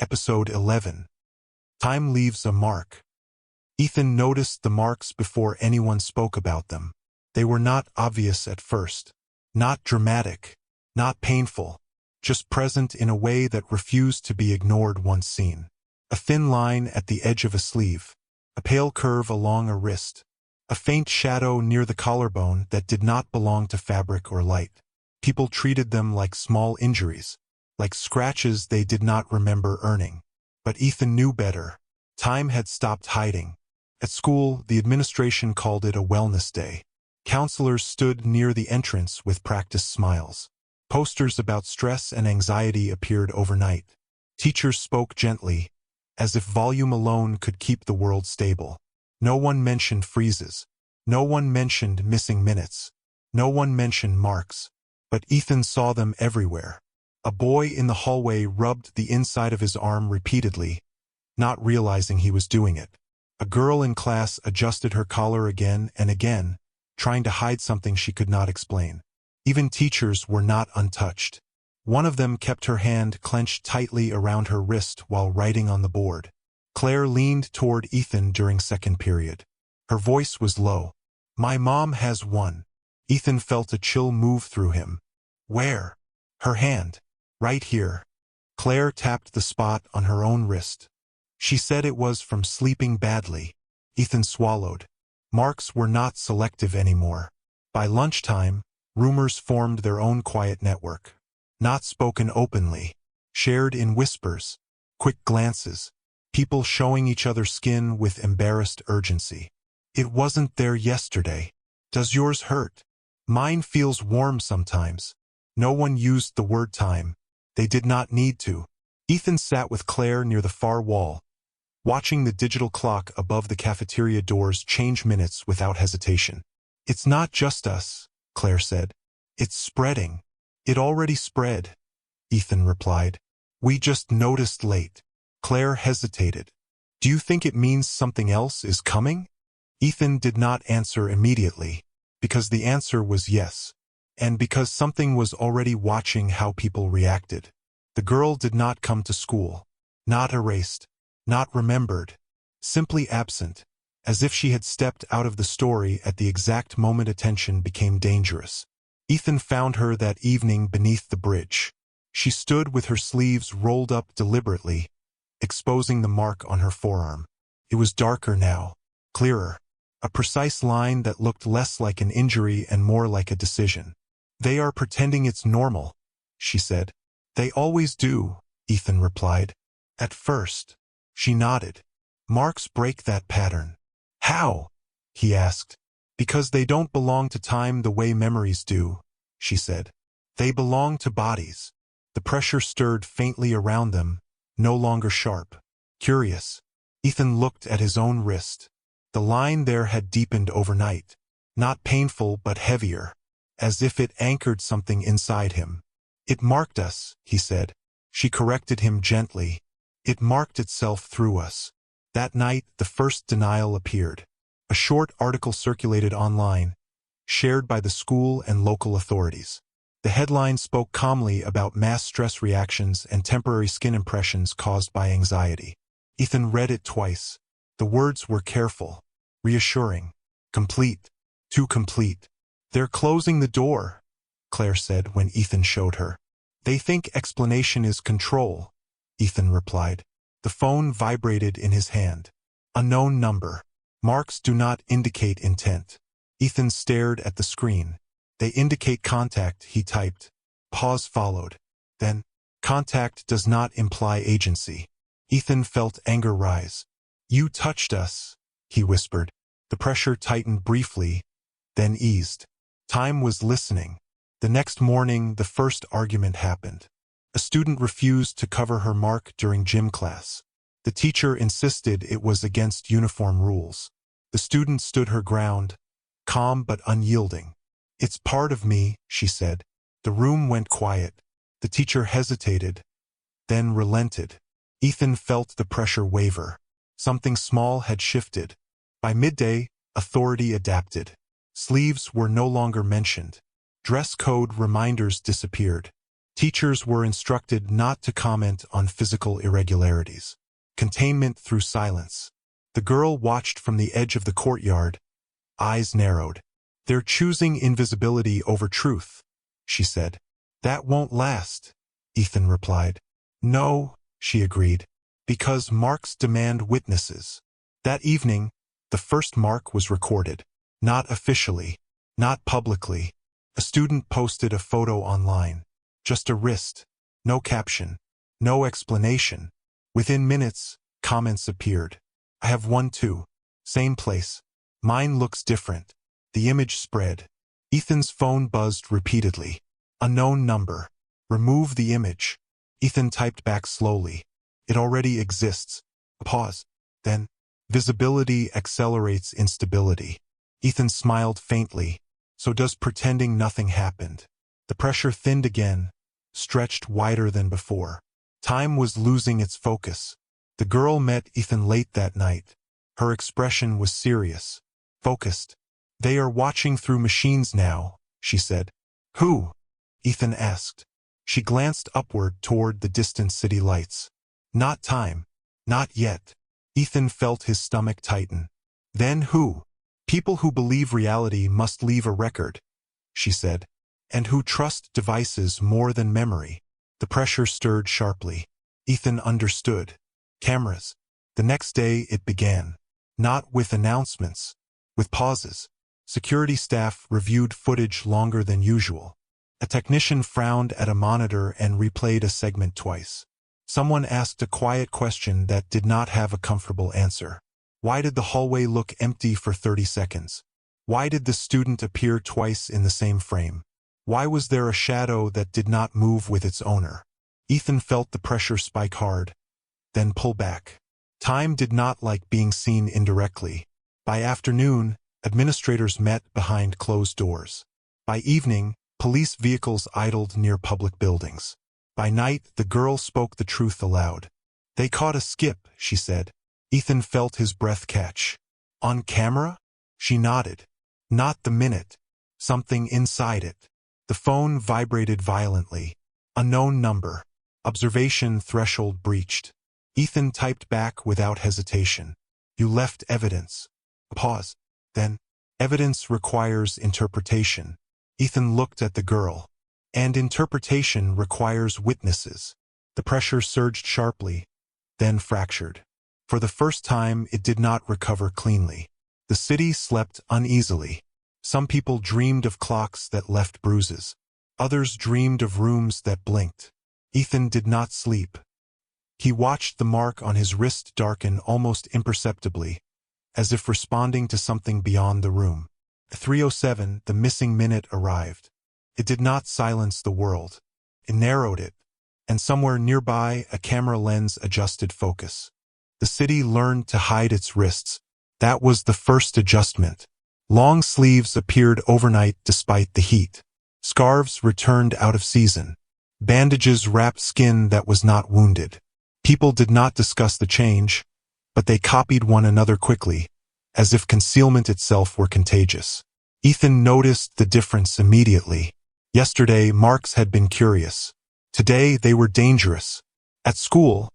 Episode 11. Time leaves a mark. Ethan noticed the marks before anyone spoke about them. They were not obvious at first. Not dramatic. Not painful. Just present in a way that refused to be ignored once seen. A thin line at the edge of a sleeve. A pale curve along a wrist. A faint shadow near the collarbone that did not belong to fabric or light. People treated them like small injuries, like scratches they did not remember earning. But Ethan knew better. Time had stopped hiding. At school, the administration called it a wellness day. Counselors stood near the entrance with practiced smiles. Posters about stress and anxiety appeared overnight. Teachers spoke gently, as if volume alone could keep the world stable. No one mentioned freezes. No one mentioned missing minutes. No one mentioned marks. But Ethan saw them everywhere. A boy in the hallway rubbed the inside of his arm repeatedly, not realizing he was doing it. A girl in class adjusted her collar again and again, trying to hide something she could not explain. Even teachers were not untouched. One of them kept her hand clenched tightly around her wrist while writing on the board. Claire leaned toward Ethan during second period. Her voice was low. "My mom has one." Ethan felt a chill move through him. "Where?" "Her hand. Right here." Claire tapped the spot on her own wrist. She said it was from sleeping badly. Ethan swallowed. Marks were not selective anymore. By lunchtime, rumors formed their own quiet network. Not spoken openly. Shared in whispers. Quick glances. People showing each other skin with embarrassed urgency. "It wasn't there yesterday. Does yours hurt? Mine feels warm sometimes." No one used the word time. They did not need to. Ethan sat with Claire near the far wall, watching the digital clock above the cafeteria doors change minutes without hesitation. "It's not just us," Claire said. "It's spreading." "It already spread," Ethan replied. "We just noticed late." Claire hesitated. "Do you think it means something else is coming?" Ethan did not answer immediately, because the answer was yes, and because something was already watching how people reacted. The girl did not come to school. Not erased. Not remembered. Simply absent, as if she had stepped out of the story at the exact moment attention became dangerous. Ethan found her that evening beneath the bridge. She stood with her sleeves rolled up deliberately, exposing the mark on her forearm. It was darker now, clearer, a precise line that looked less like an injury and more like a decision. "They are pretending it's normal," she said. "They always do," Ethan replied. "At first." She nodded. "Marks break that pattern." "How?" he asked. "Because they don't belong to time the way memories do," she said. "They belong to bodies." The pressure stirred faintly around them, no longer sharp. Curious, Ethan looked at his own wrist. The line there had deepened overnight. Not painful but heavier, as if it anchored something inside him. "It marked us," he said. She corrected him gently. "It marked itself through us." That night, the first denial appeared. A short article circulated online, shared by the school and local authorities. The headline spoke calmly about mass stress reactions and temporary skin impressions caused by anxiety. Ethan read it twice. The words were careful, reassuring, complete, too complete. "They're closing the door," Claire said when Ethan showed her. "They think explanation is control," Ethan replied. The phone vibrated in his hand. Unknown number. Marks do not indicate intent. Ethan stared at the screen. "They indicate contact," he typed. Pause followed. Then, "Contact does not imply agency." Ethan felt anger rise. "You touched us," he whispered. The pressure tightened briefly, then eased. Time was listening. The next morning, the first argument happened. A student refused to cover her mark during gym class. The teacher insisted it was against uniform rules. The student stood her ground, calm but unyielding. "It's part of me," she said. The room went quiet. The teacher hesitated, then relented. Ethan felt the pressure waver. Something small had shifted. By midday, authority adapted. Sleeves were no longer mentioned. Dress code reminders disappeared. Teachers were instructed not to comment on physical irregularities. Containment through silence. The girl watched from the edge of the courtyard, eyes narrowed. "They're choosing invisibility over truth," she said. "That won't last," Ethan replied. "No," she agreed, "because marks demand witnesses." That evening, the first mark was recorded. Not officially, not publicly. A student posted a photo online. Just a wrist. No caption. No explanation. Within minutes, comments appeared. "I have one too. Same place. Mine looks different." The image spread. Ethan's phone buzzed repeatedly. "Unknown number. Remove the image." Ethan typed back slowly. "It already exists." Pause. Then, "Visibility accelerates instability." Ethan smiled faintly. "So does pretending nothing happened." The pressure thinned again, stretched wider than before. Time was losing its focus. The girl met Ethan late that night. Her expression was serious, focused. "They are watching through machines now," she said. "Who?" Ethan asked. She glanced upward toward the distant city lights. "Not time. Not yet." Ethan felt his stomach tighten. "Then who?" "People who believe reality must leave a record," she said, "and who trust devices more than memory." The pressure stirred sharply. Ethan understood. Cameras. The next day it began. Not with announcements, with pauses. Security staff reviewed footage longer than usual. A technician frowned at a monitor and replayed a segment twice. Someone asked a quiet question that did not have a comfortable answer. Why did the hallway look empty for 30 seconds? Why did the student appear twice in the same frame? Why was there a shadow that did not move with its owner? Ethan felt the pressure spike hard, then pull back. Time did not like being seen indirectly. By afternoon, administrators met behind closed doors. By evening, police vehicles idled near public buildings. By night, the girl spoke the truth aloud. "They caught a skip," she said. Ethan felt his breath catch. "On camera?" She nodded. "Not the minute. Something inside it." The phone vibrated violently. Unknown number. Observation threshold breached. Ethan typed back without hesitation. "You left evidence." Pause. Then, "Evidence requires interpretation." Ethan looked at the girl. "And interpretation requires witnesses." The pressure surged sharply, then fractured. For the first time, it did not recover cleanly. The city slept uneasily. Some people dreamed of clocks that left bruises. Others dreamed of rooms that blinked. Ethan did not sleep. He watched the mark on his wrist darken almost imperceptibly, as if responding to something beyond the room. At 3:07, the missing minute arrived. It did not silence the world. It narrowed it, and somewhere nearby, a camera lens adjusted focus. The city learned to hide its wrists. That was the first adjustment. Long sleeves appeared overnight despite the heat. Scarves returned out of season. Bandages wrapped skin that was not wounded. People did not discuss the change, but they copied one another quickly, as if concealment itself were contagious. Ethan noticed the difference immediately. Yesterday, marks had been curious. Today, they were dangerous. At school,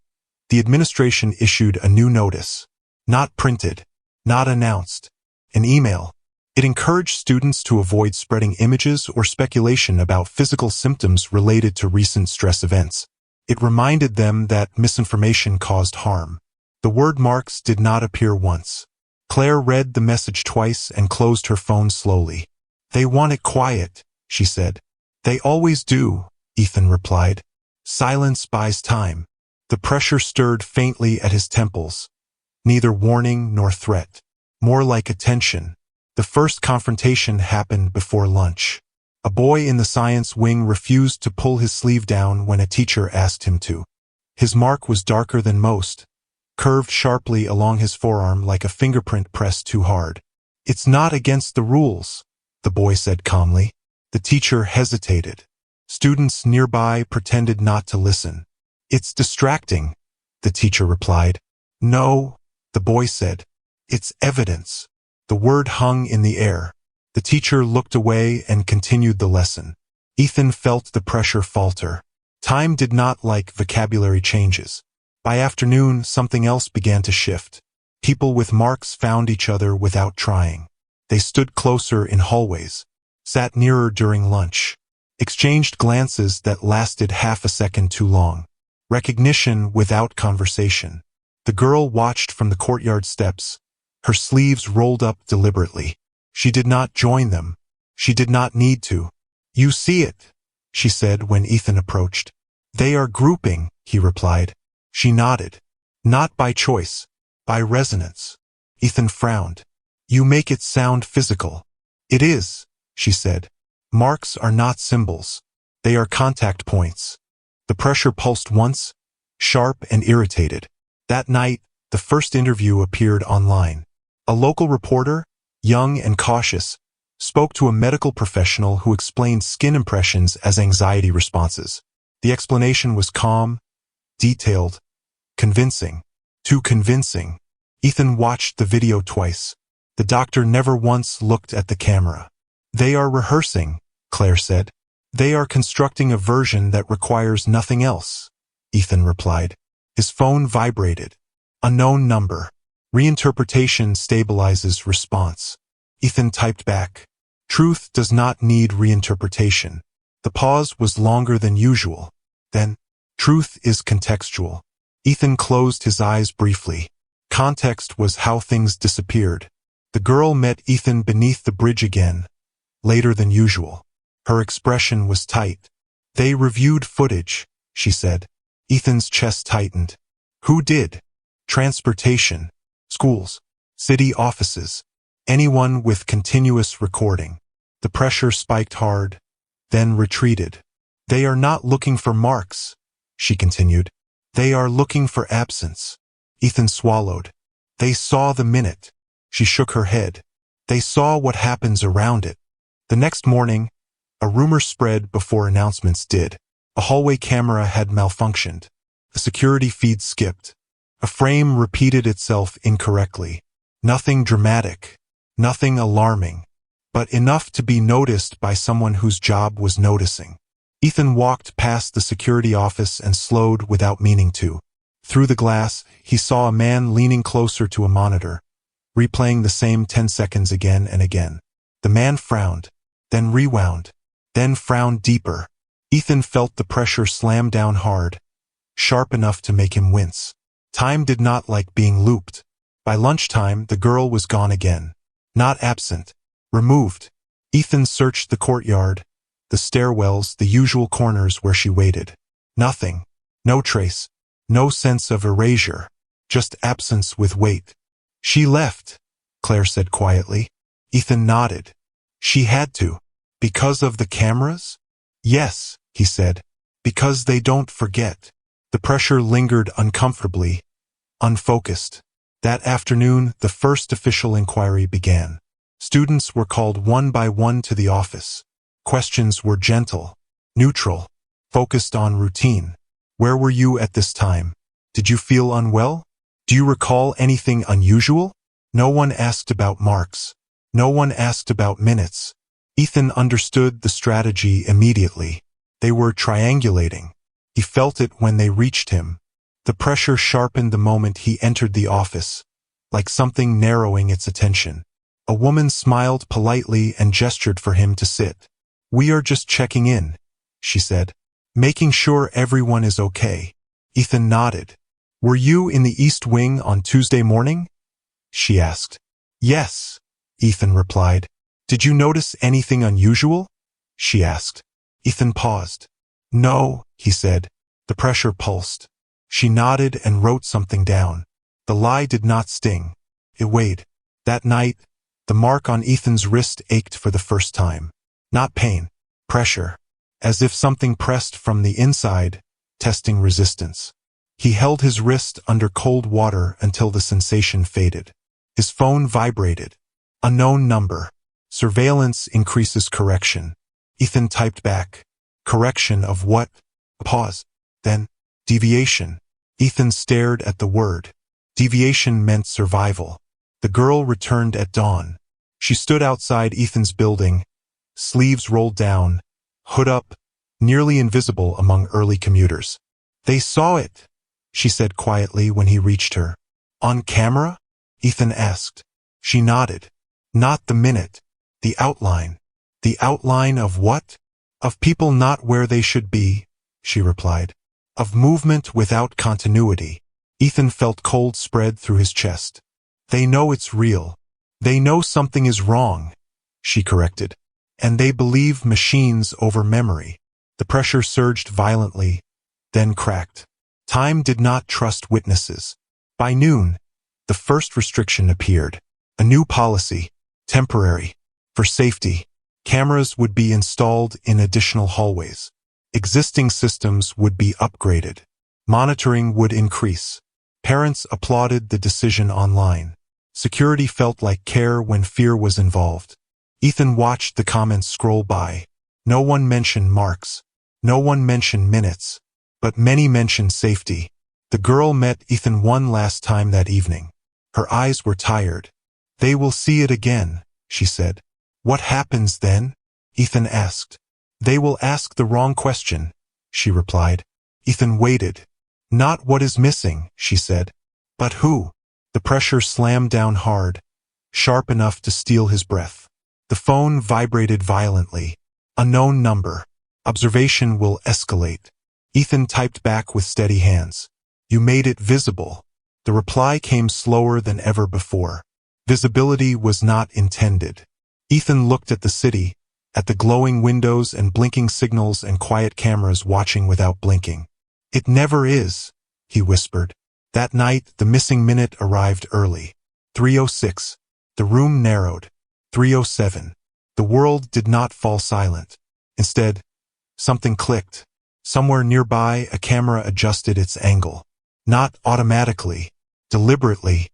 the administration issued a new notice. Not printed, not announced. An email. It encouraged students to avoid spreading images or speculation about physical symptoms related to recent stress events. It reminded them that misinformation caused harm. The word marks did not appear once. Claire read the message twice and closed her phone slowly. "They want it quiet," she said. "They always do," Ethan replied. Silence buys time. The pressure stirred faintly at his temples. Neither warning nor threat. More like attention. The first confrontation happened before lunch. A boy in the science wing refused to pull his sleeve down when a teacher asked him to. His mark was darker than most, curved sharply along his forearm like a fingerprint pressed too hard. "It's not against the rules," the boy said calmly. The teacher hesitated. Students nearby pretended not to listen. "It's distracting," the teacher replied. "No," the boy said. "It's evidence." The word hung in the air. The teacher looked away and continued the lesson. Ethan felt the pressure falter. Time did not like vocabulary changes. By afternoon, something else began to shift. People with marks found each other without trying. They stood closer in hallways, sat nearer during lunch, exchanged glances that lasted half a second too long. Recognition without conversation. The girl watched from the courtyard steps, her sleeves rolled up deliberately. She did not join them. She did not need to. "You see it," she said when Ethan approached. "They are grouping," he replied. She nodded. "Not by choice, by resonance." Ethan frowned. "You make it sound physical." "It is," she said. "Marks are not symbols. They are contact points." The pressure pulsed once, sharp and irritated. That night, the first interview appeared online. A local reporter, young and cautious, spoke to a medical professional who explained skin impressions as anxiety responses. The explanation was calm, detailed, convincing. Too convincing. Ethan watched the video twice. The doctor never once looked at the camera. "They are rehearsing," Claire said. "They are constructing a version that requires nothing else," Ethan replied. His phone vibrated. Unknown number. Reinterpretation stabilizes response. Ethan typed back. "Truth does not need reinterpretation." The pause was longer than usual. Then, "Truth is contextual." Ethan closed his eyes briefly. Context was how things disappeared. The girl met Ethan beneath the bridge again, later than usual. Her expression was tight. "They reviewed footage," she said. Ethan's chest tightened. "Who did?" "Transportation, schools, city offices, anyone with continuous recording." The pressure spiked hard, then retreated. "They are not looking for marks," she continued. "They are looking for absence." Ethan swallowed. "They saw the minute." She shook her head. "They saw what happens around it." The next morning, a rumor spread before announcements did. A hallway camera had malfunctioned. A security feed skipped. A frame repeated itself incorrectly. Nothing dramatic, nothing alarming, but enough to be noticed by someone whose job was noticing. Ethan walked past the security office and slowed without meaning to. Through the glass, he saw a man leaning closer to a monitor, replaying the same 10 seconds again and again. The man frowned, then rewound, then frowned deeper. Ethan felt the pressure slam down hard, sharp enough to make him wince. Time did not like being looped. By lunchtime, the girl was gone again. Not absent, removed. Ethan searched the courtyard, the stairwells, the usual corners where she waited. Nothing. No trace. No sense of erasure. Just absence with weight. "She left," Claire said quietly. Ethan nodded. "She had to." "Because of the cameras?" "Yes," he said. "Because they don't forget." The pressure lingered uncomfortably, unfocused. That afternoon, the first official inquiry began. Students were called one by one to the office. Questions were gentle, neutral, focused on routine. "Where were you at this time? Did you feel unwell? Do you recall anything unusual?" No one asked about marks. No one asked about minutes. Ethan understood the strategy immediately. They were triangulating. He felt it when they reached him. The pressure sharpened the moment he entered the office, like something narrowing its attention. A woman smiled politely and gestured for him to sit. "We are just checking in," she said. "Making sure everyone is okay." Ethan nodded. "Were you in the East Wing on Tuesday morning?" she asked. "Yes," Ethan replied. "Did you notice anything unusual?" she asked. Ethan paused. "No," he said. The pressure pulsed. She nodded and wrote something down. The lie did not sting. It weighed. That night, the mark on Ethan's wrist ached for the first time. Not pain, pressure. As if something pressed from the inside, testing resistance. He held his wrist under cold water until the sensation faded. His phone vibrated. Unknown number. Surveillance increases correction. Ethan typed back. Correction of what? A pause. Then, deviation. Ethan stared at the word. Deviation meant survival. The girl returned at dawn. She stood outside Ethan's building, sleeves rolled down, hood up, nearly invisible among early commuters. "They saw it," she said quietly when he reached her. "On camera?" Ethan asked. She nodded. "Not the minute. The outline." "The outline of what?" "Of people not where they should be," she replied. "Of movement without continuity." Ethan felt cold spread through his chest. "They know it's real. They know something is wrong," she corrected. "And they believe machines over memory." The pressure surged violently, then cracked. Time did not trust witnesses. By noon, the first restriction appeared. A new policy, temporary, for safety. Cameras would be installed in additional hallways. Existing systems would be upgraded. Monitoring would increase. Parents applauded the decision online. Security felt like care when fear was involved. Ethan watched the comments scroll by. No one mentioned marks. No one mentioned minutes. But many mentioned safety. The girl met Ethan one last time that evening. Her eyes were tired. "They will see it again," she said. "What happens then?" Ethan asked. "They will ask the wrong question," she replied. Ethan waited. "Not what is missing," she said. "But who?" The pressure slammed down hard, sharp enough to steal his breath. The phone vibrated violently. "Unknown number. Observation will escalate." Ethan typed back with steady hands. "You made it visible." The reply came slower than ever before. Visibility was not intended. Ethan looked at the city, at the glowing windows and blinking signals and quiet cameras watching without blinking. "It never is," he whispered. That night, the missing minute arrived early. 3:06. The room narrowed. 3:07. The world did not fall silent. Instead, something clicked. Somewhere nearby, a camera adjusted its angle. Not automatically, deliberately,